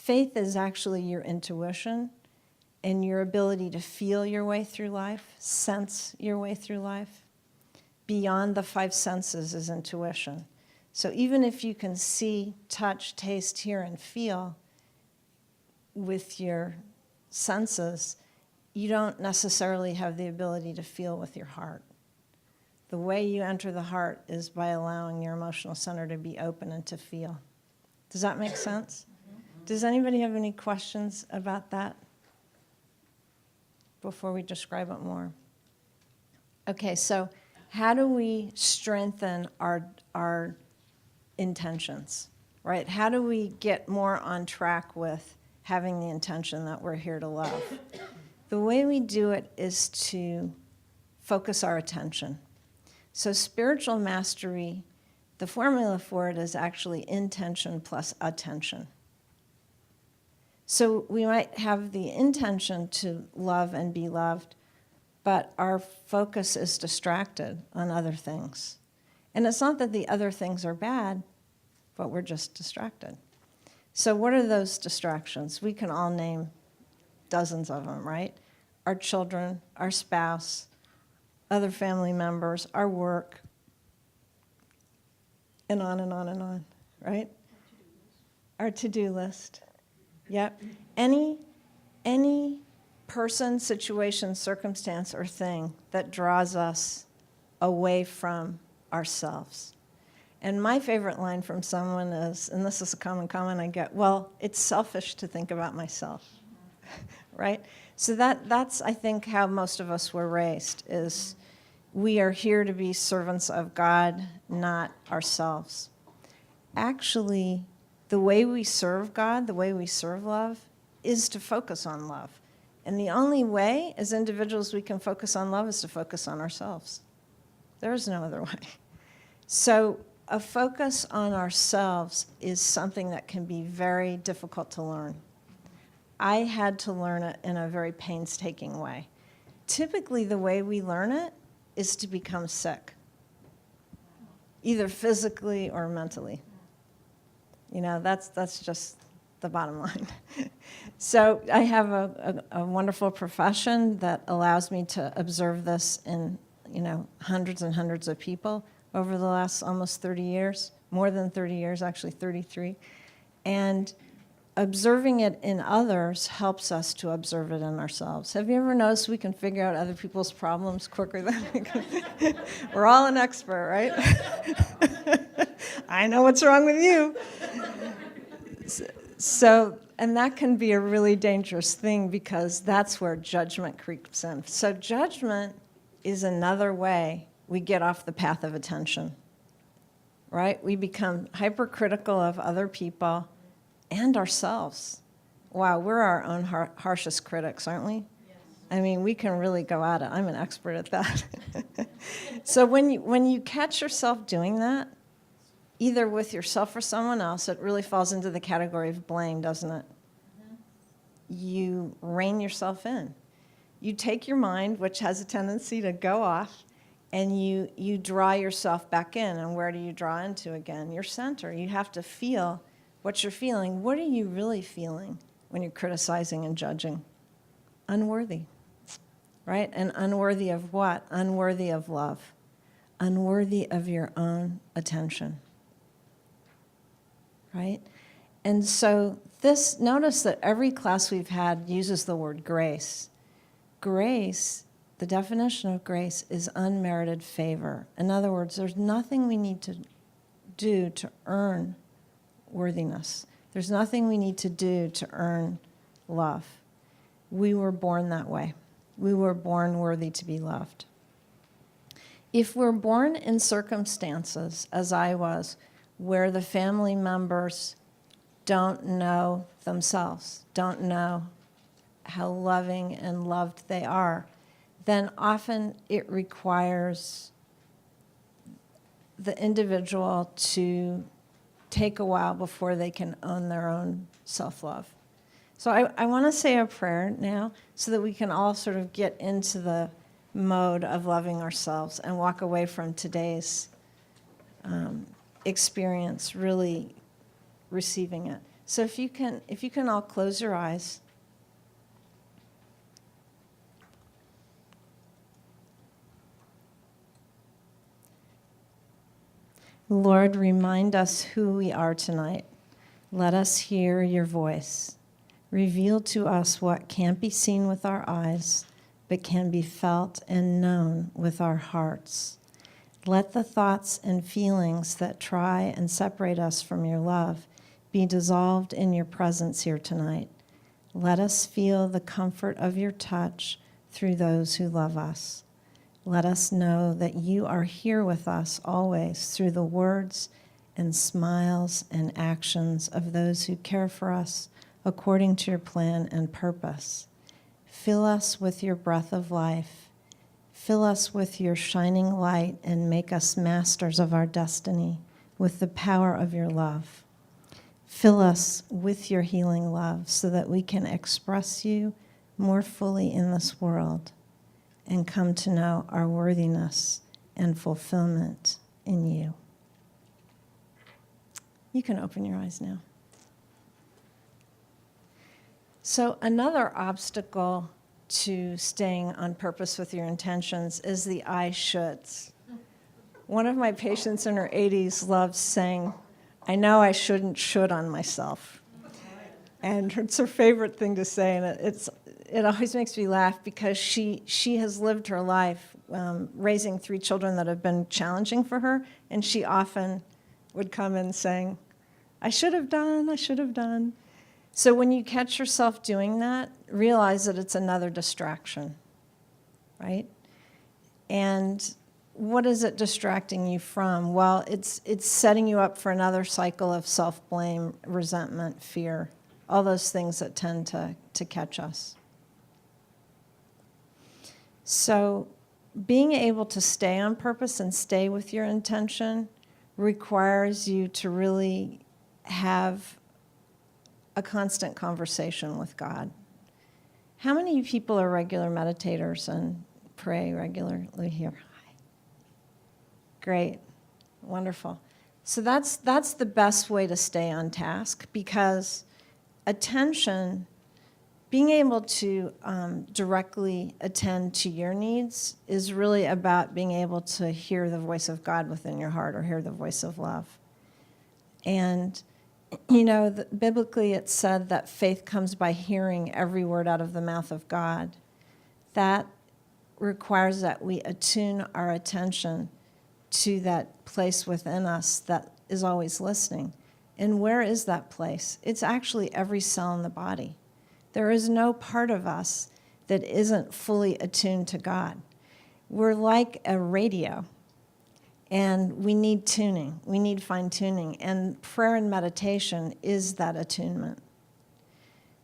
Faith is actually your intuition and your ability to feel your way through life, sense your way through life. Beyond the five senses is intuition. So even if you can see, touch, taste, hear, and feel with your senses, you don't necessarily have the ability to feel with your heart. The way you enter the heart is by allowing your emotional center to be open and to feel. Does that make sense? Does anybody have any questions about that before we describe it more? Okay, so how do we strengthen our intentions, right? How do we get more on track with having the intention that we're here to love? The way we do it is to focus our attention. So spiritual mastery, the formula for it is actually intention plus attention. So we might have the intention to love and be loved, but our focus is distracted on other things. And it's not that the other things are bad, but we're just distracted. So what are those distractions? We can all name dozens of them, right? Our children, our spouse, other family members, our work, and on and on and on, right? Our to-do list. Yep. Any person, situation, circumstance, or thing that draws us away from ourselves. And my favorite line from someone is, and this is a common comment I get, well, it's selfish to think about myself, right? So that's, I think, how most of us were raised, is we are here to be servants of God, not ourselves. Actually, the way we serve God, the way we serve love, is to focus on love. And the only way, as individuals, we can focus on love is to focus on ourselves. There is no other way. So a focus on ourselves is something that can be very difficult to learn. I had to learn it in a very painstaking way. Typically, the way we learn it is to become sick, either physically or mentally. You know, that's just the bottom line. So I have a wonderful profession that allows me to observe this in, hundreds and hundreds of people over the last almost 30 years, more than 30 years, actually 33. And observing it in others helps us to observe it in ourselves. Have you ever noticed we can figure out other people's problems quicker than we can? We're all an expert, right? I know what's wrong with you. So, and that can be a really dangerous thing because that's where judgment creeps in. So judgment is another way we get off the path of attention, right? We become hypercritical of other people and ourselves. Wow, we're our own harshest critics, aren't we? Yes. I mean, we can really go at it. I'm an expert at that. So when you catch yourself doing that, either with yourself or someone else, it really falls into the category of blame, doesn't it? Mm-hmm. You rein yourself in. You take your mind, which has a tendency to go off, and you draw yourself back in. And where do you draw into again? Your center. You have to feel what you're feeling. What are you really feeling when you're criticizing and judging? Unworthy, right? And unworthy of what? Unworthy of love. Unworthy of your own attention. Right? And so notice that every class we've had uses the word grace. Grace, the definition of grace is unmerited favor. In other words, there's nothing we need to do to earn worthiness. There's nothing we need to do to earn love. We were born that way. We were born worthy to be loved. If we're born in circumstances, as I was, where the family members don't know themselves, don't know how loving and loved they are, then often it requires the individual to take a while before they can own their own self-love. So I want to say a prayer now so that we can all sort of get into the mode of loving ourselves and walk away from today's experience really receiving it. So if you can all close your eyes. Lord, remind us who we are tonight. Let us hear your voice. Reveal to us what can't be seen with our eyes, but can be felt and known with our hearts. Let the thoughts and feelings that try and separate us from your love be dissolved in your presence here tonight. Let us feel the comfort of your touch through those who love us. Let us know that you are here with us always through the words and smiles and actions of those who care for us according to your plan and purpose. Fill us with your breath of life. Fill us with your shining light and make us masters of our destiny with the power of your love. Fill us with your healing love so that we can express you more fully in this world and come to know our worthiness and fulfillment in you. You can open your eyes now. So another obstacle to staying on purpose with your intentions is the I shoulds. One of my patients in her 80s loves saying, I know I shouldn't should on myself. And it's her favorite thing to say, and it always makes me laugh because she has lived her life raising 3 children that have been challenging for her, and she often would come in saying, I should have done. So when you catch yourself doing that, realize that it's another distraction, right? And what is it distracting you from? Well, it's setting you up for another cycle of self-blame, resentment, fear, all those things that tend to catch us. So being able to stay on purpose and stay with your intention requires you to really have a constant conversation with God. How many people are regular meditators and pray regularly here? Hi. Great. Wonderful. So that's the best way to stay on task, because attention, being able to directly attend to your needs is really about being able to hear the voice of God within your heart or hear the voice of love. And, you know, biblically it's said that faith comes by hearing every word out of the mouth of God. That requires that we attune our attention to that place within us that is always listening. And where is that place? It's actually every cell in the body. There is no part of us that isn't fully attuned to God. We're like a radio, and we need tuning. We need fine-tuning, and prayer and meditation is that attunement.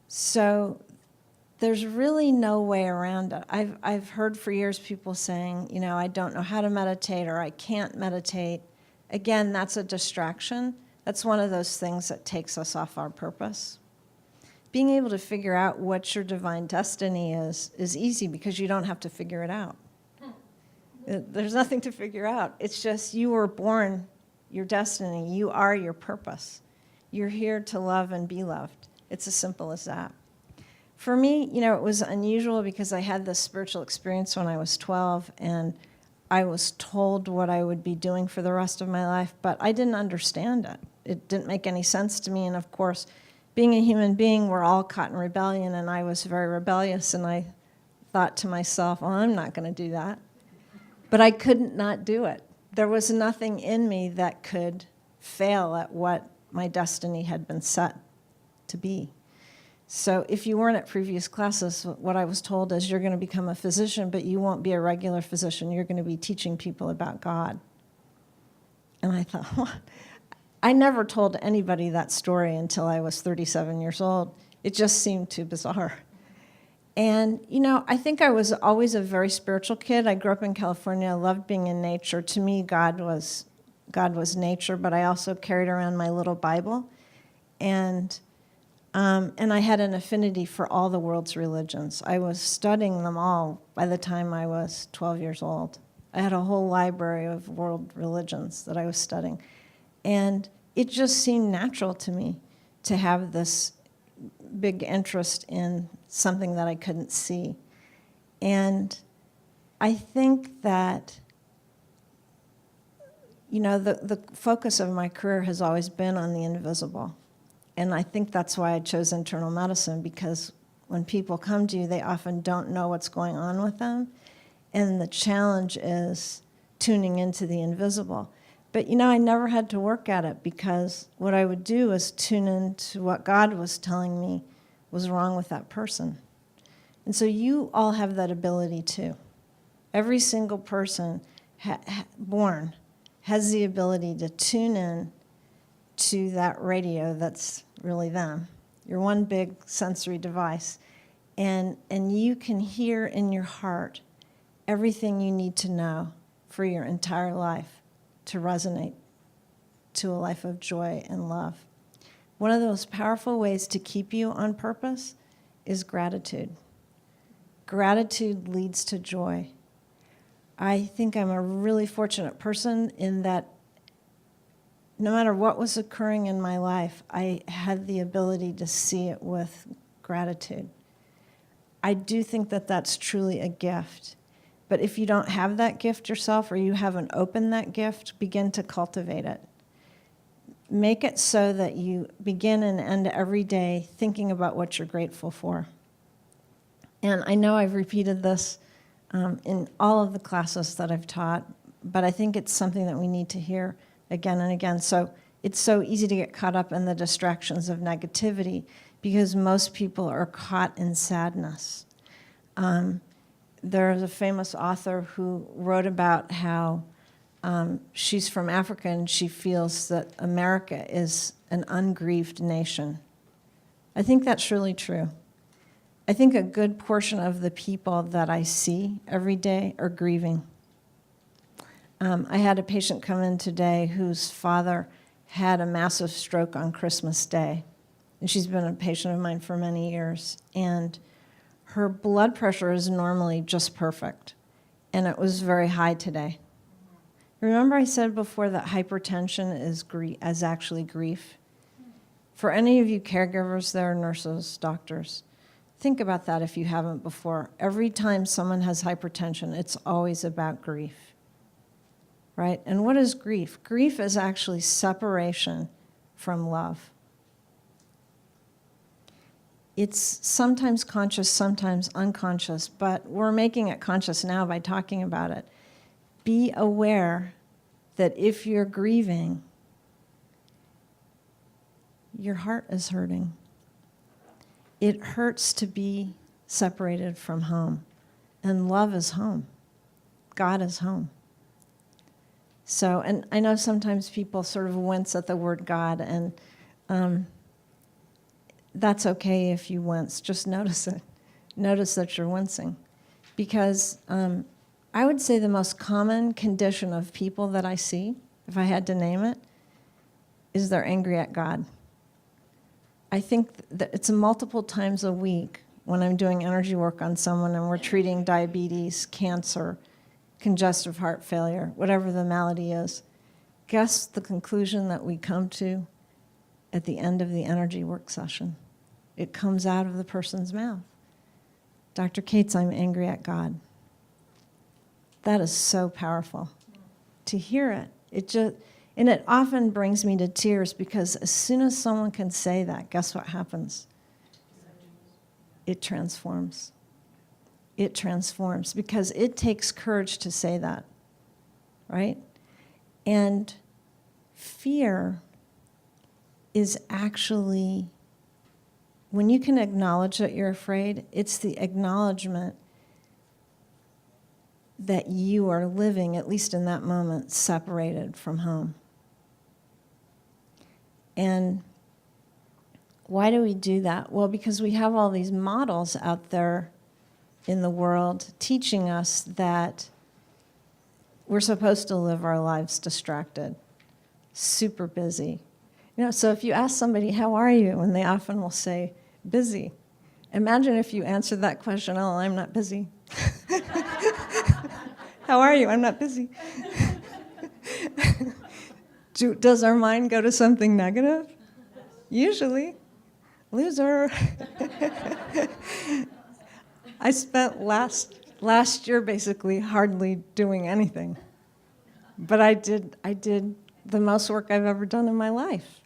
So there's really no way around it. I've heard for years people saying, you know, I don't know how to meditate or I can't meditate. Again, that's a distraction. That's one of those things that takes us off our purpose. Being able to figure out what your divine destiny is easy because you don't have to figure it out. There's nothing to figure out. It's just you were born your destiny. You are your purpose. You're here to love and be loved. It's as simple as that. For me, you know, it was unusual because I had this spiritual experience when I was 12, and I was told what I would be doing for the rest of my life, but I didn't understand it. It didn't make any sense to me, and of course, being a human being, we're all caught in rebellion, and I was very rebellious, and I thought to myself, well, I'm not going to do that. But I couldn't not do it. There was nothing in me that could fail at what my destiny had been set to be. So if you weren't at previous classes, what I was told is you're going to become a physician, but you won't be a regular physician. You're going to be teaching people about God. And I thought, what? I never told anybody that story until I was 37 years old. It just seemed too bizarre. And, you know, I think I was always a very spiritual kid. I grew up in California. I loved being in nature. To me, God was nature, but I also carried around my little Bible. And I had an affinity for all the world's religions. I was studying them all by the time I was 12 years old. I had a whole library of world religions that I was studying. And it just seemed natural to me to have this big interest in something that I couldn't see. And I think that, you know, the focus of my career has always been on the invisible. And I think that's why I chose internal medicine, because when people come to you, they often don't know what's going on with them. And the challenge is tuning into the invisible. But, you know, I never had to work at it, because what I would do is tune into what God was telling me was wrong with that person. And so you all have that ability too. Every single person born has the ability to tune in to that radio that's really them. You're one big sensory device. And you can hear in your heart everything you need to know for your entire life to resonate to a life of joy and love. One of the most powerful ways to keep you on purpose is gratitude. Gratitude leads to joy. I think I'm a really fortunate person in that no matter what was occurring in my life, I had the ability to see it with gratitude. I do think that that's truly a gift. But if you don't have that gift yourself, or you haven't opened that gift, begin to cultivate it. Make it so that you begin and end every day thinking about what you're grateful for. And I know I've repeated this in all of the classes that I've taught, but I think it's something that we need to hear again and again. So it's so easy to get caught up in the distractions of negativity, because most people are caught in sadness. There's a famous author who wrote about how she's from Africa and she feels that America is an ungrieved nation. I think that's really true. I think a good portion of the people that I see every day are grieving. I had a patient come in today whose father had a massive stroke on Christmas Day. And she's been a patient of mine for many years. And her blood pressure is normally just perfect. And it was very high today. Remember I said before that hypertension is actually grief? For any of you caregivers there, nurses, doctors, think about that if you haven't before. Every time someone has hypertension, it's always about grief. Right? And what is grief? Grief is actually separation from love. It's sometimes conscious, sometimes unconscious, but we're making it conscious now by talking about it. Be aware that if you're grieving, your heart is hurting. It hurts to be separated from home, and love is home. God is home. So, and I know sometimes people sort of wince at the word God, and that's okay if you wince. Just notice it. Notice that you're wincing. Because I would say the most common condition of people that I see, if I had to name it, is they're angry at God. I think that it's multiple times a week when I'm doing energy work on someone and we're treating diabetes, cancer, congestive heart failure, whatever the malady is. Guess the conclusion that we come to at the end of the energy work session. It comes out of the person's mouth. Dr. Cates, I'm angry at God. That is so powerful to hear it. And it often brings me to tears, because as soon as someone can say that, guess what happens? It transforms. It transforms, because it takes courage to say that, right? And fear is actually, when you can acknowledge that you're afraid, it's the acknowledgement that you are living, at least in that moment, separated from home. And why do we do that? Well, because we have all these models out there in the world teaching us that we're supposed to live our lives distracted, super busy. You know, so if you ask somebody, how are you? And they often will say, busy. Imagine if you answered that question, oh, I'm not busy. How are you? I'm not busy. Does our mind go to something negative? Usually. Loser. I spent last year basically hardly doing anything. But I did the most work I've ever done in my life.